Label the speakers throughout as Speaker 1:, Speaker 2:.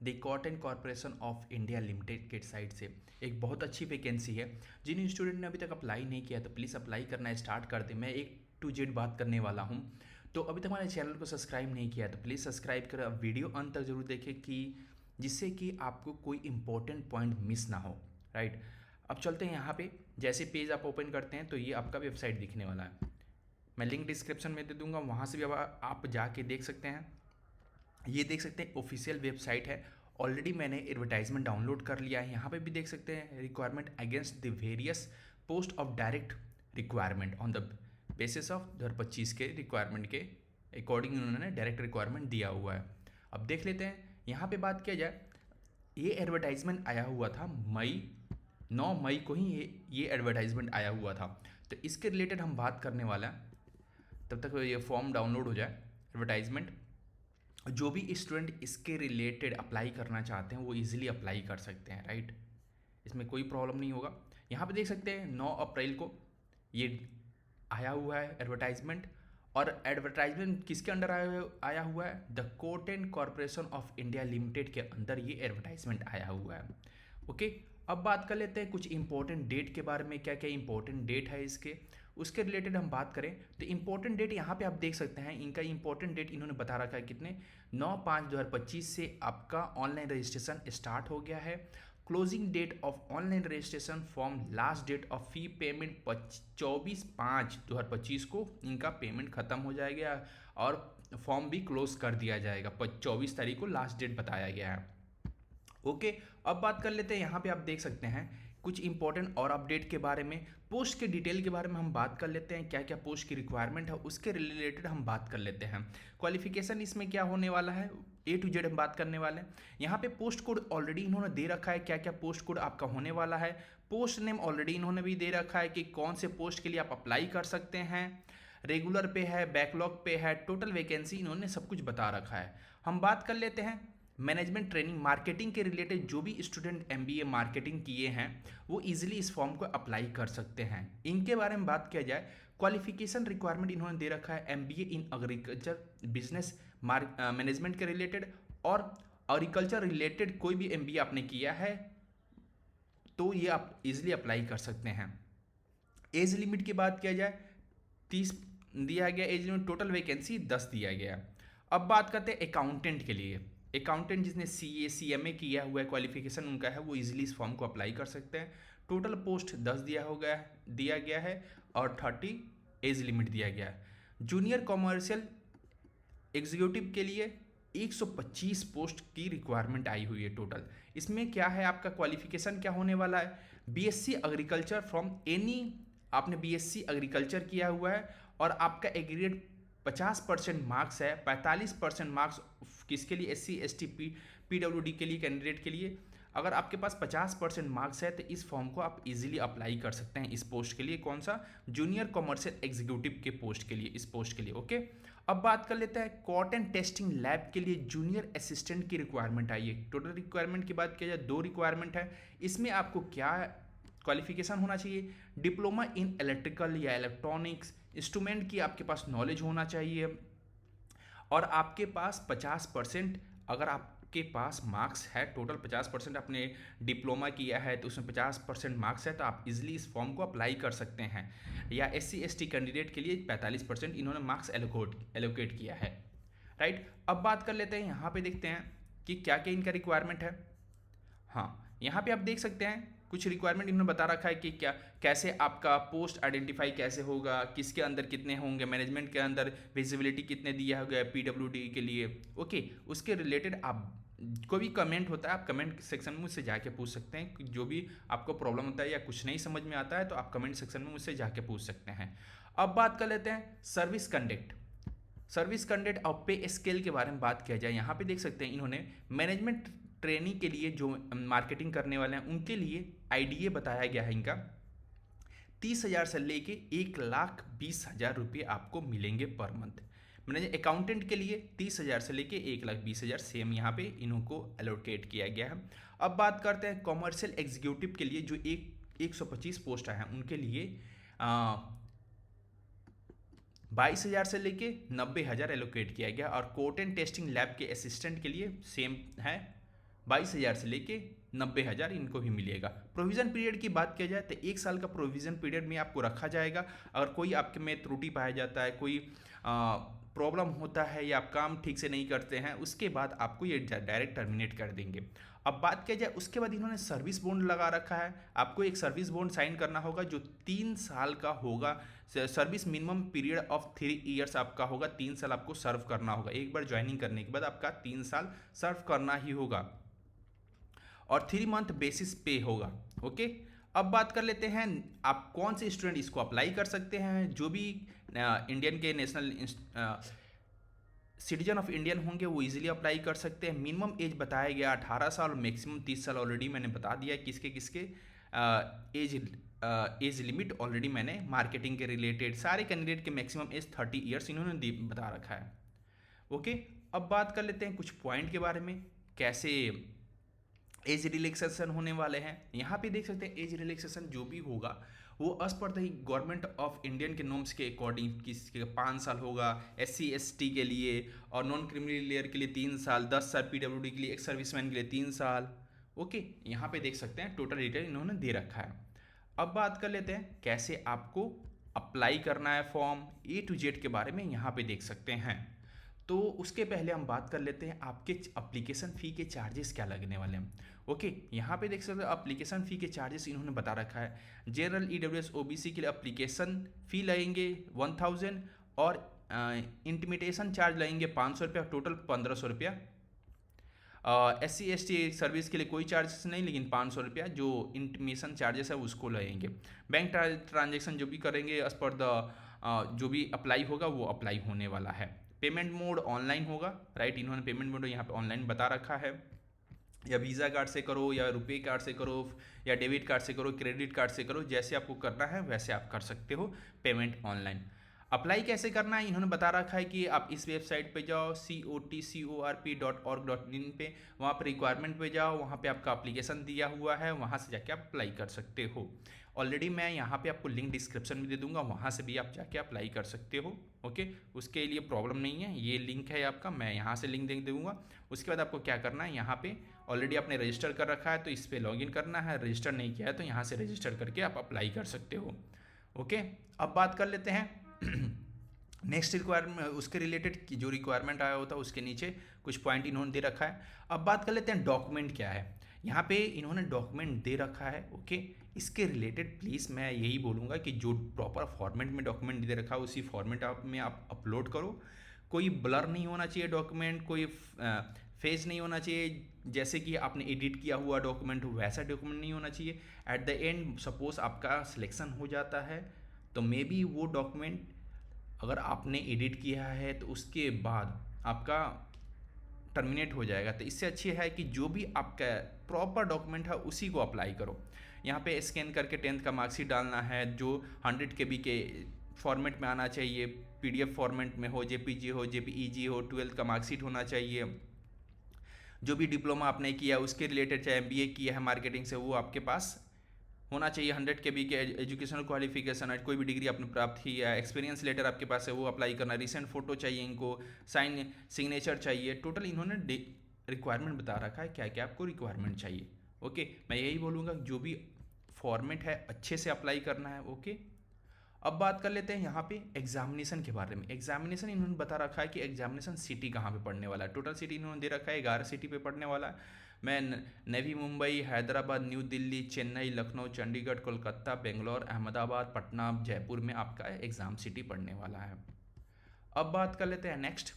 Speaker 1: The cotton corporation of India limited के side से एक बहुत अच्छी वैकेंसी है। जिन स्टूडेंट ने अभी तक अप्लाई नहीं किया तो प्लीज़ अप्लाई करना स्टार्ट कर दें। मैं एक टू जेड बात करने वाला हूँ। तो अभी तक हमारे चैनल को सब्सक्राइब नहीं किया तो प्लीज़ सब्सक्राइब करें। अब वीडियो अंत तक जरूर देखें कि जिससे कि आपको कोई इंपॉर्टेंट पॉइंट मिस ना हो। राइट, अब चलते हैं यहाँ पे। जैसे पेज आप ओपन करते हैं तो ये आपका वेबसाइट दिखने वाला है। मैं लिंक डिस्क्रिप्शन में दे दूंगा, वहाँ से भी अब आप जाके देख सकते हैं। ये देख सकते हैं ऑफिशियल वेबसाइट है। ऑलरेडी मैंने एडवर्टाइजमेंट डाउनलोड कर लिया है। यहाँ पे भी देख सकते हैं requirement against the various post of direct requirement on the basis of 2025 के रिक्वायरमेंट के अकॉर्डिंग उन्होंने डायरेक्ट रिक्वायरमेंट दिया हुआ है। अब देख लेते हैं यहाँ पे बात किया जाए। ये एडवर्टाइजमेंट आया हुआ था 9 मई को ही ये एडवर्टाइजमेंट आया हुआ था। तो इसके रिलेटेड हम बात करने वाला हैं। तब तक ये फॉर्म डाउनलोड हो जाए एडवर्टाइजमेंट। जो भी स्टूडेंट इसके रिलेटेड अप्लाई करना चाहते हैं वो इजीली अप्लाई कर सकते हैं। राइट, इसमें कोई प्रॉब्लम नहीं होगा। यहाँ पे देख सकते हैं 9 अप्रैल को ये आया हुआ है एडवर्टाइजमेंट। और एडवर्टाइजमेंट किसके अंडर आया हुआ है? The cotton corporation of India limited के अंदर ये एडवर्टाइजमेंट आया हुआ है। ओके, अब बात कर लेते हैं कुछ इंपॉर्टेंट डेट के बारे में। क्या क्या इंपॉर्टेंट डेट है इसके, उसके रिलेटेड हम बात करें तो इंपॉर्टेंट डेट यहाँ पे आप देख सकते हैं। इनका इंपॉर्टेंट डेट इन्होंने बता रखा है कितने, 9/5/2025 से आपका ऑनलाइन रजिस्ट्रेशन स्टार्ट हो गया है। Closing date of online registration form, last date of fee payment 24/5/2025 को इनका पेमेंट खत्म हो जाएगा और फॉर्म भी क्लोज कर दिया जाएगा। 24 तारीख को लास्ट डेट बताया गया है। ओके, अब बात कर लेते हैं। यहाँ पे आप देख सकते हैं कुछ इंपॉर्टेंट और अपडेट के बारे में, पोस्ट के डिटेल के बारे में हम बात कर लेते हैं। क्या क्या पोस्ट की रिक्वायरमेंट है उसके रिलेटेड हम बात कर लेते हैं। क्वालिफिकेशन इसमें क्या होने वाला है, A to Z हम बात करने वाले हैं। यहाँ पे पोस्ट कोड ऑलरेडी इन्होंने दे रखा है, क्या क्या पोस्ट कोड आपका होने वाला है। पोस्ट नेम ऑलरेडी इन्होंने भी दे रखा है कि कौन से पोस्ट के लिए आप अप्लाई कर सकते हैं। रेगुलर पे है, बैकलॉग पे है, टोटल वैकेंसी इन्होंने सब कुछ बता रखा है। हम बात कर लेते हैं मैनेजमेंट ट्रेनिंग मार्केटिंग के रिलेटेड। जो भी स्टूडेंट MBA मार्केटिंग किए हैं वो इजीली इस फॉर्म को अप्लाई कर सकते हैं। इनके बारे में बात किया जाए, क्वालिफिकेशन रिक्वायरमेंट इन्होंने दे रखा है MBA in agriculture business management के रिलेटेड, और एग्रीकल्चर रिलेटेड कोई भी MBA आपने किया है तो ये आप इजीली अप्लाई कर सकते हैं। एज लिमिट की बात किया जाए 30 दिया गया एज लिमिट, टोटल वैकेंसी 10 दिया गया। अब बात करते हैं अकाउंटेंट के लिए। अकाउंटेंट जिसने CA CMA किया हुआ है, क्वालिफिकेशन उनका है, वो इजीली इस फॉर्म को अप्लाई कर सकते हैं। टोटल पोस्ट 10 दिया गया है और 30 एज लिमिट दिया गया है। जूनियर कॉमर्शियल एग्जीक्यूटिव के लिए 125 पोस्ट की रिक्वायरमेंट आई हुई है टोटल। इसमें क्या है, आपका क्वालिफिकेशन क्या होने वाला है, BSc एग्रीकल्चर फ्रॉम एनी, आपने BSc एग्रीकल्चर किया हुआ है और आपका एग्रीगेट 50% मार्क्स है। 45% मार्क्स किसके लिए, SC ST PWD के लिए, कैंडिडेट के लिए। अगर आपके पास 50% मार्क्स है तो इस फॉर्म को आप इजीली अप्लाई कर सकते हैं इस पोस्ट के लिए। कौन सा, जूनियर कॉमर्शियल एग्जीक्यूटिव के पोस्ट के लिए, इस पोस्ट के लिए। ओके, अब बात कर लेते हैं कॉटन टेस्टिंग लैब के लिए जूनियर असिस्टेंट की रिक्वायरमेंट आई है। टोटल रिक्वायरमेंट की बात किया जाए 2 रिक्वायरमेंट है। इसमें आपको क्या क्वालिफिकेशन होना चाहिए, डिप्लोमा इन इलेक्ट्रिकल या इलेक्ट्रॉनिक्स इंस्ट्रूमेंट की आपके पास नॉलेज होना चाहिए, और आपके पास 50%, अगर आपके पास मार्क्स है टोटल 50%, आपने डिप्लोमा किया है तो उसमें 50% मार्क्स है तो आप इजीली इस फॉर्म को अप्लाई कर सकते हैं। या SC ST कैंडिडेट के लिए 45% इन्होंने मार्क्स एलोकेट किया है। राइट, अब बात कर लेते हैं, यहाँ पे देखते हैं कि क्या क्या इनका रिक्वायरमेंट है। हाँ, यहाँ पे आप देख सकते हैं कुछ रिक्वायरमेंट इन्होंने बता रखा है कि क्या कैसे आपका पोस्ट आइडेंटिफाई कैसे होगा, किसके अंदर कितने होंगे, मैनेजमेंट के अंदर विजिबिलिटी कितने दिया गया PWD के लिए। ओके, उसके रिलेटेड आप कोई भी कमेंट होता है आप कमेंट सेक्शन में मुझसे जाके पूछ सकते हैं। जो भी आपको प्रॉब्लम होता है या कुछ नहीं समझ में आता है तो आप कमेंट सेक्शन में मुझसे जाके पूछ सकते हैं। अब बात कर लेते हैं सर्विस कंडक्ट और पे स्केल के बारे में बात किया जाए। यहाँ पे देख सकते हैं इन्होंने मैनेजमेंट ट्रेनिंग के लिए जो मार्केटिंग करने वाले हैं उनके लिए IDA बताया गया है इनका 30,000 से लेके 1,20,000 रुपये आपको मिलेंगे पर मंथ। मैंने अकाउंटेंट के लिए 30,000 से लेके 1,20,000 सेम यहाँ पे इनको एलोकेट किया गया है। अब बात करते हैं कॉमर्शियल एग्जीक्यूटिव के लिए जो 125 पोस्ट हैं उनके लिए 22,000 से लेके 90,000 एलोकेट किया गया। और कॉटन टेस्टिंग लैब के असिस्टेंट के लिए सेम है 22,000 से लेके 90,000 इनको भी मिलेगा। प्रोविज़न पीरियड की बात किया जाए तो 1 साल का प्रोविज़न पीरियड में आपको रखा जाएगा। अगर कोई आपके में त्रुटि पाया जाता है, कोई प्रॉब्लम होता है या आप काम ठीक से नहीं करते हैं, उसके बाद आपको ये डायरेक्ट टर्मिनेट कर देंगे। अब बात किया जाए उसके बाद इन्होंने सर्विस बॉन्ड लगा रखा है। आपको एक सर्विस बॉन्ड साइन करना होगा जो 3 साल का होगा। Service minimum period of 3 years आपका होगा। 3 साल आपको सर्व करना होगा। एक बार ज्वाइनिंग करने के बाद आपका 3 साल सर्व करना ही होगा और 3 मंथ बेसिस पे होगा। ओके, अब बात कर लेते हैं आप कौन से स्टूडेंट इसको अप्लाई कर सकते हैं। जो भी इंडियन के नेशनल सिटीजन ऑफ इंडियन होंगे वो इजीली अप्लाई कर सकते हैं। मिनिमम एज बताया गया 18 साल और मैक्सिमम 30 साल। ऑलरेडी मैंने बता दिया किसके किसके एज लिमिट ऑलरेडी मैंने मार्केटिंग के रिलेटेड सारे कैंडिडेट के मैक्सिमम एज 30 ईयर्स इन्होंने बता रखा है। ओके, अब बात कर लेते हैं कुछ पॉइंट के बारे में, कैसे एज रिलैक्सेशन होने वाले हैं। यहाँ पे देख सकते हैं एज रिलैक्सेशन जो भी होगा वो एज पर द गवर्नमेंट ऑफ इंडियन के नॉर्म्स के अकॉर्डिंग किसके 5 साल होगा SC ST के लिए, और नॉन क्रिमिनल लेयर के लिए 3 साल, 10 साल PWD के लिए, एक सर्विसमैन के लिए 3 साल। ओके, यहाँ पे देख सकते हैं टोटल डिटेल इन्होंने दे रखा है। अब बात कर लेते हैं कैसे आपको अप्लाई करना है फॉर्म A to Z के बारे में यहाँ पे देख सकते हैं। तो उसके पहले हम बात कर लेते हैं आपके एप्लीकेशन फ़ी के चार्जेस क्या लगने वाले हैं। ओके, यहाँ पे देख सकते हो एप्लीकेशन फ़ी के चार्जेस इन्होंने बता रखा है। जनरल EWS OBC के लिए एप्लीकेशन फ़ी लगेंगे 1000 और इंटीमेटेशन चार्ज लगेंगे 500 रुपया, टोटल 1500 रुपया। SC ST सर्विस के लिए कोई चार्जेस नहीं, लेकिन 500 रुपया जो इंटीमेशन चार्जेस है उसको लगेंगे। बैंक ट्रांजेक्शन जो भी करेंगे एज पर द जो भी अप्लाई होगा वो अप्लाई होने वाला है। पेमेंट मोड ऑनलाइन होगा, राइट। इन्होंने पेमेंट मोड यहाँ पे ऑनलाइन बता रखा है। या वीज़ा कार्ड से करो, या रुपए कार्ड से करो, या डेबिट कार्ड से करो, क्रेडिट कार्ड से करो, जैसे आपको करना है वैसे आप कर सकते हो पेमेंट ऑनलाइन। अप्लाई कैसे करना है इन्होंने बता रखा है कि आप इस वेबसाइट पे जाओ cotcorp.org.in पे, वहाँ पर रिक्वायरमेंट पे जाओ, वहाँ पे आपका एप्लीकेशन दिया हुआ है, वहाँ से जाके आप अप्लाई कर सकते हो। ऑलरेडी मैं यहाँ पे आपको लिंक डिस्क्रिप्शन में दे दूंगा, वहाँ से भी आप जाके अप्लाई कर सकते हो। ओके, उसके लिए प्रॉब्लम नहीं है, ये लिंक है आपका, मैं यहाँ से लिंक दे दूँगा। उसके बाद आपको क्या करना है, यहाँ पे ऑलरेडी आपने रजिस्टर कर रखा है तो इस पर लॉगिन करना है। रजिस्टर नहीं किया है तो यहाँ से रजिस्टर करके आप अप्लाई कर सकते हो। ओके, अब बात कर लेते हैं नेक्स्ट रिक्वायरमेंट, उसके रिलेटेड जो रिक्वायरमेंट आया होता है उसके नीचे कुछ पॉइंट इन्होंने दे रखा है। अब बात कर लेते हैं डॉक्यूमेंट क्या है। यहाँ पे इन्होंने डॉक्यूमेंट दे रखा है। ओके, इसके रिलेटेड प्लीज़ मैं यही बोलूँगा कि जो प्रॉपर फॉर्मेट में डॉक्यूमेंट दे रखा है उसी फॉर्मेट में आप अपलोड करो। कोई ब्लर नहीं होना चाहिए डॉक्यूमेंट, कोई फेज नहीं होना चाहिए, जैसे कि आपने एडिट किया हुआ डॉक्यूमेंट हो वैसा डॉक्यूमेंट नहीं होना चाहिए। एट द एंड सपोज आपका सिलेक्शन हो जाता है तो मे बी वो डॉक्यूमेंट अगर आपने एडिट किया है तो उसके बाद आपका टर्मिनेट हो जाएगा। तो इससे अच्छी है कि जो भी आपका प्रॉपर डॉक्यूमेंट है उसी को अप्लाई करो। यहाँ पे स्कैन करके 10th का मार्कशीट डालना है जो 100 KB के फॉर्मेट में आना चाहिए, PDF फॉर्मेट में हो, JPG हो, JPEG हो, 12th का मार्कशीट होना चाहिए। जो भी डिप्लोमा आपने किया उसके रिलेटेड, चाहे MBA किया है मार्केटिंग से, वो आपके पास होना चाहिए। 100 KB के एजुकेशनल क्वालिफिकेशन है, कोई भी डिग्री आपने प्राप्त की या एक्सपीरियंस लेटर आपके पास है वो अप्लाई करना। रिसेंट फोटो चाहिए इनको, साइन सिग्नेचर चाहिए। टोटल इन्होंने रिक्वायरमेंट बता रखा है क्या क्या आपको रिक्वायरमेंट चाहिए। ओके, मैं यही बोलूँगा जो भी फॉर्मेट है अच्छे से अप्लाई करना है। ओके, अब बात कर लेते हैं यहाँ पे एग्जामिनेशन के बारे में। एग्जामिनेशन इन्होंने बता रखा है कि एग्जामिनेशन सिटी कहाँ पे पढ़ने वाला है। टोटल सिटी इन्होंने दे रखा है 11 सिटी पे पढ़ने वाला है। मैं नवी मुंबई, हैदराबाद, न्यू दिल्ली, चेन्नई, लखनऊ, चंडीगढ़, कोलकाता, बेंगलोर, अहमदाबाद, पटना, जयपुर में आपका एग्ज़ाम सिटी पढ़ने वाला है। अब बात कर लेते हैं नेक्स्ट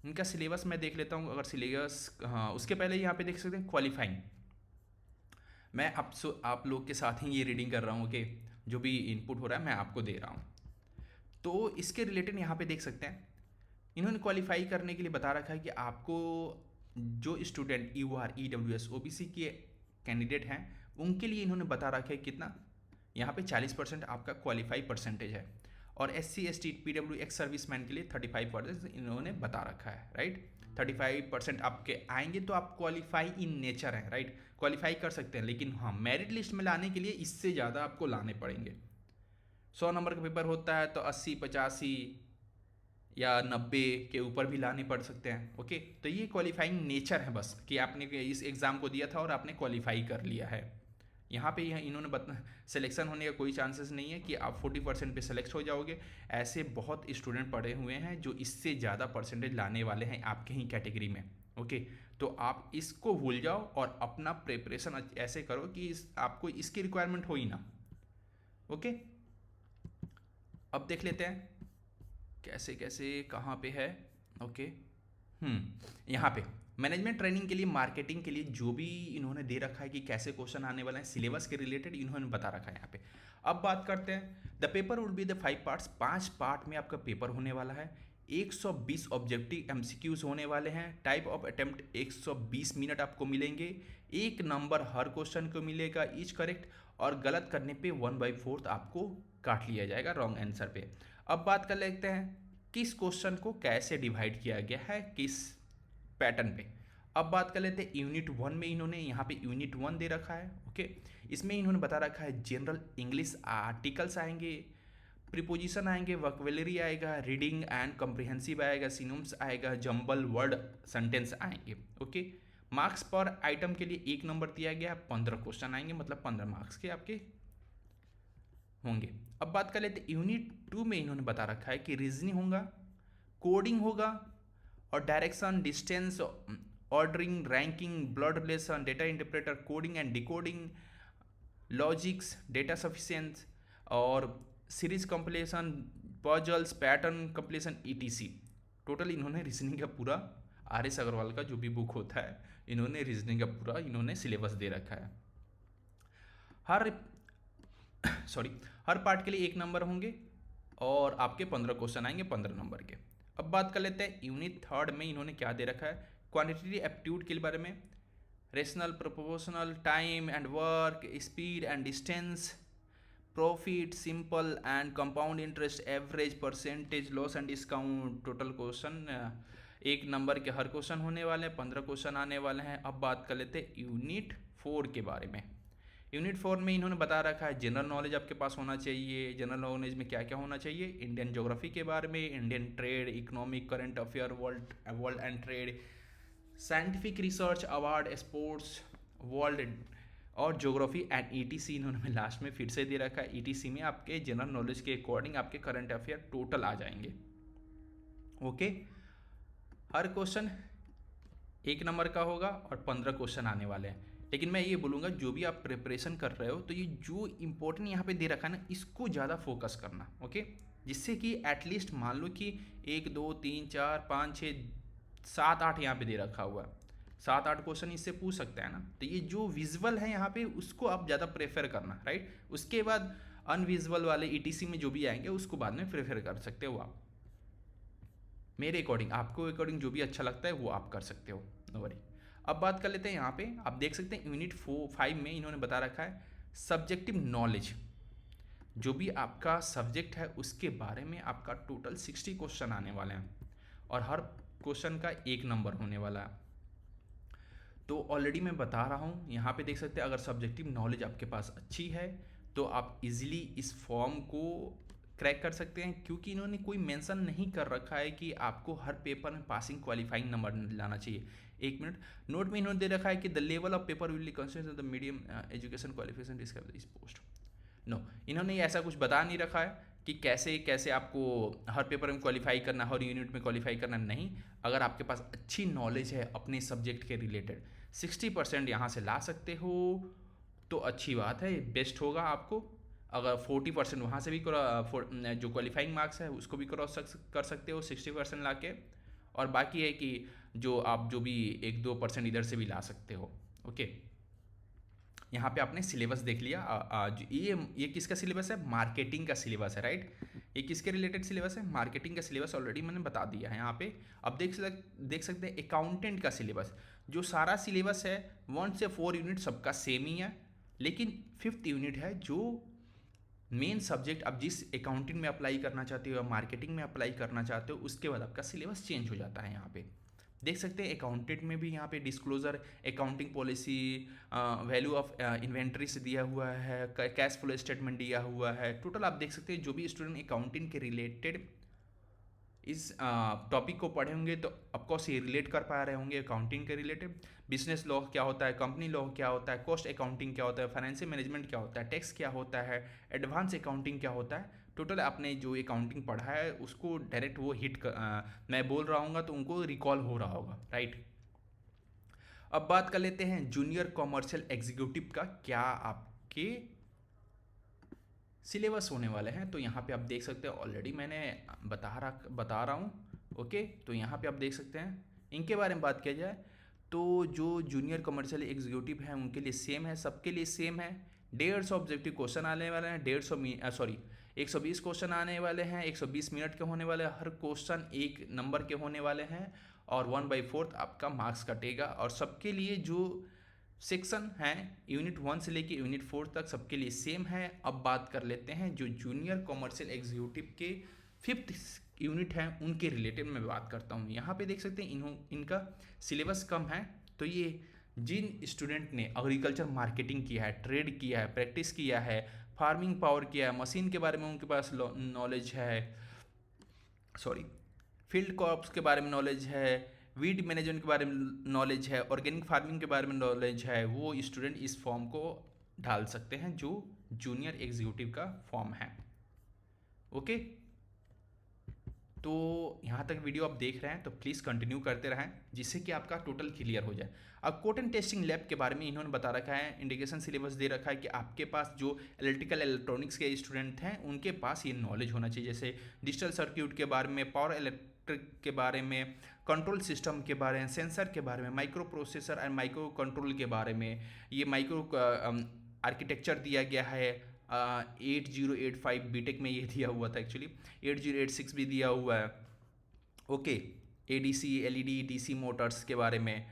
Speaker 1: इनका सिलेबस मैं देख लेता हूँ। अगर सिलेबस, हाँ, उसके पहले यहाँ पे देख सकते हैं क्वालिफाइंग। मैं आप लोग के साथ ही ये रीडिंग कर रहा हूँ। ओके, जो भी इनपुट हो रहा है मैं आपको दे रहा हूँ। तो इसके रिलेटेड यहाँ पे देख सकते हैं इन्होंने क्वालिफाई करने के लिए बता रखा है कि आपको जो स्टूडेंट UR EWS OBC के कैंडिडेट हैं उनके लिए इन्होंने बता रखा है कितना, यहाँ पे 40% आपका क्वालिफाई परसेंटेज है। और SC ST PW ex serviceman के लिए 35% इन्होंने बता रखा है, राइट। 35% आपके आएंगे तो आप क्वालिफाई इन नेचर हैं, राइट, क्वालिफाई कर सकते हैं। लेकिन हाँ, मेरिट लिस्ट में लाने के लिए इससे ज़्यादा आपको लाने पड़ेंगे। 100 नंबर का पेपर होता है तो 80, 85, या 90 के ऊपर भी लाने पड़ सकते हैं। ओके, तो ये क्वालिफाइंग नेचर है बस, कि आपने इस एग्ज़ाम को दिया था और आपने क्वालिफाई कर लिया है। यहाँ पे इन्होंने सिलेक्शन होने का कोई चांसेस नहीं है कि आप 40% पे सेलेक्ट हो जाओगे। ऐसे बहुत स्टूडेंट पढ़े हुए हैं जो इससे ज़्यादा परसेंटेज लाने वाले हैं आपके ही कैटेगरी में। ओके, तो आप इसको भूल जाओ और अपना प्रिपरेशन ऐसे करो कि आपको इसकी रिक्वायरमेंट हो ही ना। ओके, अब देख लेते हैं कैसे कैसे कहाँ पे है। ओके, यहाँ पे मैनेजमेंट ट्रेनिंग के लिए, मार्केटिंग के लिए जो भी इन्होंने दे रखा है कि कैसे क्वेश्चन आने वाला है सिलेबस के रिलेटेड, इन्होंने बता रखा है यहाँ पे। अब बात करते हैं, the paper would be the 5 parts, 5 part में आपका पेपर होने वाला है। 120 ऑब्जेक्टिव एमसीक्यूज होने वाले हैं। टाइप ऑफ अटेम्प्ट 120 मिनट आपको मिलेंगे। 1 नंबर हर क्वेश्चन को मिलेगा ईच करेक्ट, और गलत करने पे 1/4 आपको काट लिया जाएगा रॉन्ग आंसर पे। अब बात कर लेते हैं किस क्वेश्चन को कैसे डिवाइड किया गया है किस पैटर्न पे। अब बात कर लेते हैं यूनिट 1 में, इन्होंने यहाँ पे यूनिट 1 दे रखा है। ओके, इसमें इन्होंने बता रखा है जनरल इंग्लिश आर्टिकल्स आएंगे, प्रीपोजिशन आएंगे, वोकैबुलरी आएगा, रीडिंग एंड कॉम्प्रिहेंसिव आएगा, सिनोम्स आएगा, जंबल वर्ड सेंटेंस आएंगे। ओके, मार्क्स पर आइटम के लिए 1 नंबर दिया गया है, 15 क्वेश्चन आएंगे, मतलब 15 मार्क्स के आपके होंगे। अब बात कर लेते हैं यूनिट 2 में, इन्होंने बता रखा है कि रीजनिंग होगा, कोडिंग होगा, और direction, distance, ordering, ranking, blood relation, data interpreter, coding and decoding, logics, data sufficiency, और series completion, puzzles, pattern completion, etc. Total इन्होंने रीजनिंग का पूरा, आर एस अग्रवाल का जो भी बुक होता है, इन्होंने रीजनिंग का पूरा इन्होंने सिलेबस दे रखा है। हर सॉरी हर पार्ट के लिए 1 नंबर होंगे और आपके 15 क्वेश्चन आएंगे 15 नंबर के। अब बात कर लेते हैं यूनिट 3 में इन्होंने क्या दे रखा है, क्वांटिटेटिव एप्टीट्यूड के बारे में, rational, proportional, time and work, speed and distance, profit, simple and compound interest, average, percentage, loss and discount. Total question 1 number के हर क्वेश्चन होने वाले हैं, 15 क्वेश्चन आने वाले हैं। अब बात कर लेते हैं यूनिट 4 के बारे में। यूनिट 4 में इन्होंने बता रखा है जनरल नॉलेज आपके पास होना चाहिए। जनरल नॉलेज में क्या क्या होना चाहिए, इंडियन ज्योग्राफी के बारे में, Indian trade, economic, current affair, world and trade, scientific research, award, sports, world और ज्योग्राफी एंड ईटीसी। इन्होंने लास्ट में फिर से दे रखा है, ईटीसी में आपके जनरल नॉलेज के अकॉर्डिंग आपके करंट अफेयर टोटल आ जाएंगे। ओके, हर क्वेश्चन 1 नंबर का होगा और 15 क्वेश्चन आने वाले हैं। लेकिन मैं ये बोलूँगा जो भी आप प्रिपरेशन कर रहे हो, तो ये जो इंपॉर्टेंट यहाँ पे दे रखा है ना, इसको ज़्यादा फोकस करना। ओके, जिससे कि एटलीस्ट मान लो कि 1 2 3 4 5 6 7 8 यहाँ पे दे रखा हुआ है, 7 8 क्वेश्चन इससे पूछ सकता है ना। तो ये जो विजुअल है यहाँ पे उसको आप ज़्यादा प्रेफर करना, राइट। उसके बाद अनविजुअल वाले ईटीसी में जो भी आएंगे उसको बाद में प्रेफर कर सकते हो आप, मेरे अकॉर्डिंग, आपको अकॉर्डिंग जो भी अच्छा लगता है वो आप कर सकते हो, नो वरी। अब बात कर लेते हैं, यहाँ पे आप देख सकते हैं यूनिट 5 में इन्होंने बता रखा है सब्जेक्टिव नॉलेज। जो भी आपका सब्जेक्ट है उसके बारे में आपका टोटल 60 क्वेश्चन आने वाले हैं और हर क्वेश्चन का 1 नंबर होने वाला है। तो ऑलरेडी मैं बता रहा हूँ, यहाँ पे देख सकते हैं अगर सब्जेक्टिव नॉलेज आपके पास अच्छी है तो आप इजीली इस फॉर्म को क्रैक कर सकते हैं, क्योंकि इन्होंने कोई मेंशन नहीं कर रखा है कि आपको हर पेपर में पासिंग क्वालिफाइंग नंबर लाना चाहिए। 1 मिनट, नोट में इन्होंने दे रखा है कि the level of paper will be considered the medium education qualification describe this post. No, इन्होंने ऐसा कुछ बता नहीं रखा है कि कैसे कैसे आपको हर पेपर में क्वालिफाई करना, हर यूनिट में क्वालिफाई करना। नहीं, अगर आपके पास अच्छी नॉलेज है अपने सब्जेक्ट के रिलेटेड, 60% यहाँ से ला सकते हो तो अच्छी बात है, बेस्ट होगा आपको। अगर 40% वहाँ से भी जो क्वालिफाइंग मार्क्स है उसको भी क्रॉस कर सकते हो 60% ला के, और बाकी है कि जो आप जो भी 1-2% इधर से भी ला सकते हो। ओके, यहाँ पे आपने सिलेबस देख लिया। आज ये किसका सिलेबस है, मार्केटिंग का सिलेबस है, राइट। ये किसके रिलेटेड सिलेबस है, मार्केटिंग का सिलेबस ऑलरेडी मैंने बता दिया है यहाँ पे। अब देख सकते हैं अकाउंटेंट का सिलेबस, जो सारा सिलेबस है 1 से 4 यूनिट सबका सेम ही है, लेकिन 5th यूनिट है जो मेन सब्जेक्ट आप जिस अकाउंटिंग में अप्लाई करना चाहते हो या मार्केटिंग में अप्लाई करना चाहते हो उसके बाद आपका सिलेबस चेंज हो जाता है। यहाँ पे देख सकते हैं अकाउंटेंट में भी यहाँ पे disclosure, accounting policy, value of inventory से दिया हुआ है, कैश फ्लो स्टेटमेंट दिया हुआ है। टोटल आप देख सकते हैं जो भी स्टूडेंट अकाउंटिंग के रिलेटेड इस टॉपिक को पढ़े होंगे तो ऑफकोर्स ये रिलेट कर पा रहे होंगे अकाउंटिंग के रिलेटेड। बिजनेस लॉ क्या होता है, कंपनी लॉ क्या होता है, कॉस्ट अकाउंटिंग क्या होता है, फाइनेंशियल मैनेजमेंट क्या होता है, टैक्स क्या होता है, एडवांस अकाउंटिंग क्या होता है। टोटल आपने जो अकाउंटिंग पढ़ा है उसको डायरेक्ट वो मैं बोल रहा हूँ तो उनको रिकॉल हो रहा होगा, राइट। अब बात कर लेते हैं जूनियर कॉमर्शियल एग्जीक्यूटिव का क्या आपके सिलेबस होने वाले हैं। तो यहाँ पे आप देख सकते हैं, ऑलरेडी मैंने बता रहा हूँ। ओके, तो यहाँ पे आप देख सकते हैं इनके बारे में बात किया जाए तो जो जूनियर कमर्शियल एग्जीक्यूटिव हैं उनके लिए सेम है, सबके लिए सेम है। 150 ऑब्जेक्टिव क्वेश्चन आने वाले हैं, 120 क्वेश्चन आने वाले हैं, 120 मिनट के होने वाले हैं, हर क्वेश्चन 1 नंबर के होने वाले हैं और 1/4 आपका मार्क्स कटेगा। और सबके लिए जो सेक्शन हैं यूनिट 1 से लेके यूनिट 4 तक सबके लिए सेम है। अब बात कर लेते हैं जो जूनियर कॉमर्शियल एग्जीक्यूटिव के 5th यूनिट हैं उनके रिलेटेड मैं बात करता हूँ। यहाँ पे देख सकते हैं इनका सिलेबस कम है। तो ये जिन स्टूडेंट ने एग्रीकल्चर मार्केटिंग किया है, ट्रेड किया है, प्रैक्टिस किया है, फार्मिंग पावर किया है, मशीन के बारे में उनके पास नॉलेज है, फील्ड क्रॉप्स के बारे में नॉलेज है, वीड मैनेजमेंट के बारे में नॉलेज है, ऑर्गेनिक फार्मिंग के बारे में नॉलेज है, वो स्टूडेंट इस फॉर्म को डाल सकते हैं जो जूनियर एग्जीक्यूटिव का फॉर्म है। ओके, तो यहाँ तक वीडियो आप देख रहे हैं तो प्लीज़ कंटिन्यू करते रहें जिससे कि आपका टोटल क्लियर हो जाए। अब कोट एंड टेस्टिंग लैब के बारे में इन्होंने बता रखा है, इंडिकेशन सिलेबस दे रखा है कि आपके पास जो इलेक्ट्रिकल इलेक्ट्रॉनिक्स के स्टूडेंट हैं उनके पास ये नॉलेज होना चाहिए, जैसे डिजिटल सर्क्यूट के बारे में, पावर इलेक्ट्रिक के बारे में, कंट्रोल सिस्टम के बारे में, सेंसर के बारे में, micro processor and micro control के बारे में। ये माइक्रो आर्किटेक्चर दिया गया है 8085 बीटेक में ये दिया हुआ था, एक्चुअली 8086 भी दिया हुआ है। Okay, ADC LED DC Motors के बारे में।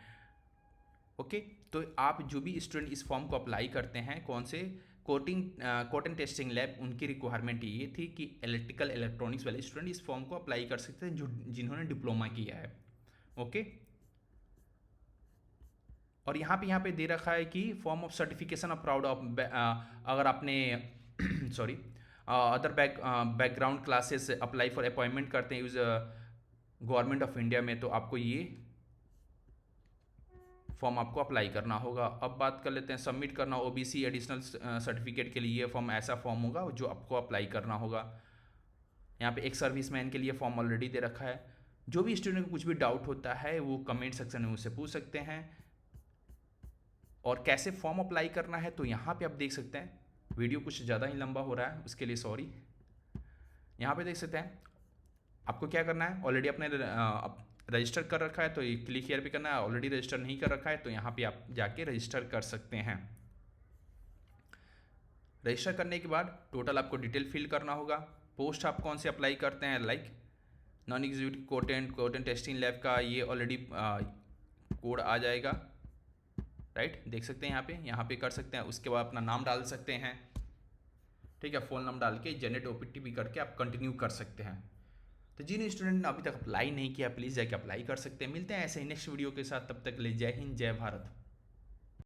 Speaker 1: ओके, तो आप जो भी स्टूडेंट इस फॉर्म को अप्लाई करते हैं, कौन से कोट एंड टेस्टिंग लैब, उनकी रिक्वायरमेंट ये थी कि इलेक्ट्रिकल इलेक्ट्रॉनिक्स वाले स्टूडेंट इस फॉर्म को अप्लाई कर सकते हैं जिन्होंने डिप्लोमा किया है। ओके, और यहाँ पे दे रखा है कि form of certification of proud of अगर आपने sorry other background classes apply for appointment करते हैं गवर्नमेंट ऑफ इंडिया में, तो आपको ये फॉर्म आपको अप्लाई करना होगा। अब बात कर लेते हैं सबमिट करना ओबीसी एडिशनल सर्टिफिकेट के लिए। फॉर्म ऐसा फॉर्म होगा जो आपको अप्लाई करना होगा। यहाँ पे एक सर्विसमैन के लिए फॉर्म ऑलरेडी दे रखा है। जो भी स्टूडेंट को कुछ भी डाउट होता है वो कमेंट सेक्शन में मुझसे पूछ सकते हैं। और कैसे फॉर्म अप्लाई करना है तो यहाँ पे आप देख सकते हैं, वीडियो कुछ ज़्यादा ही लंबा हो रहा है उसके लिए सॉरी। यहाँ पे देख सकते हैं आपको क्या करना है, ऑलरेडी आपने रजिस्टर कर रखा है तो ये क्लिक हियर पे करना है, ऑलरेडी रजिस्टर नहीं कर रखा है तो यहाँ पे आप जाके रजिस्टर कर सकते हैं। रजिस्टर करने के बाद टोटल आपको डिटेल फिल करना होगा। पोस्ट आप कौन से अप्लाई करते हैं, like non executive coat and testing lab का ये ऑलरेडी कोड आ जाएगा, राइट। देख सकते हैं यहाँ पे कर सकते हैं। उसके बाद अपना नाम डाल सकते हैं, ठीक है, फ़ोन नंबर डाल के जनरेट ओपीटी भी करके आप कंटिन्यू कर सकते हैं। तो जिन स्टूडेंट ने अभी तक अप्लाई नहीं किया प्लीज़ जाके अप्लाई कर सकते हैं। मिलते हैं ऐसे ही नेक्स्ट वीडियो के साथ, तब तक ले जय हिंद जय भारत।